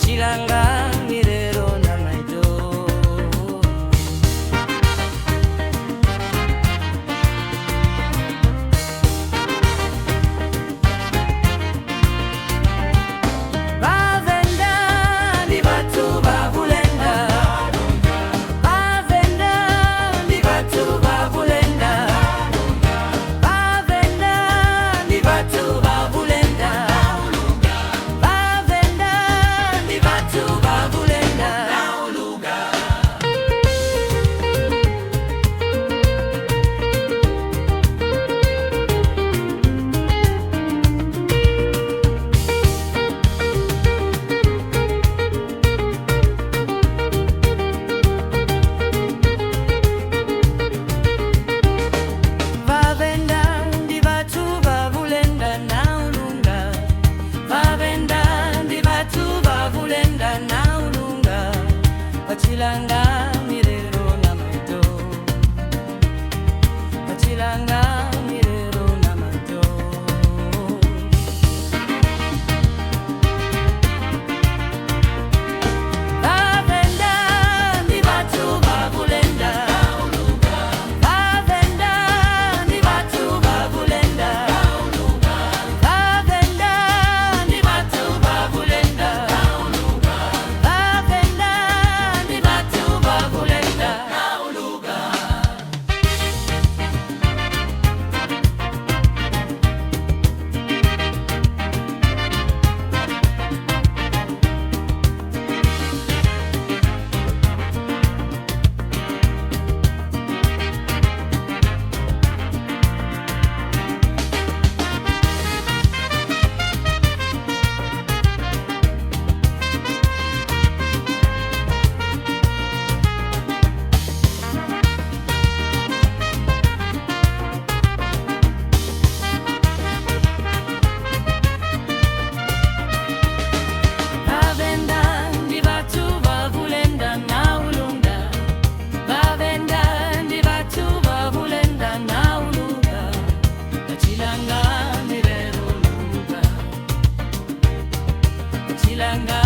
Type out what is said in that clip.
Wachilanga mirero na maito. Bavenda ni batu babulenda. Bavenda ni batu babulenda. Bavenda ni batu babulenda. Bavenda ni batu babulenda. Bavenda ndi batu babulenda na ulunga. Bavenda ndi batu babulenda na ulunga. Wachilanga mirero na maito. Wachilanga mirero na maito. Bavenda ndi batu babulenda. Bavenda ndi batu babulenda. Bavenda ndi batu babulenda. Bavenda ndi batu babulenda. Bavenda ndi batu babulenda na ulunga. Bavenda ndi batu babulenda na ulunga. Wachilanga mirero lunga. Wachilanga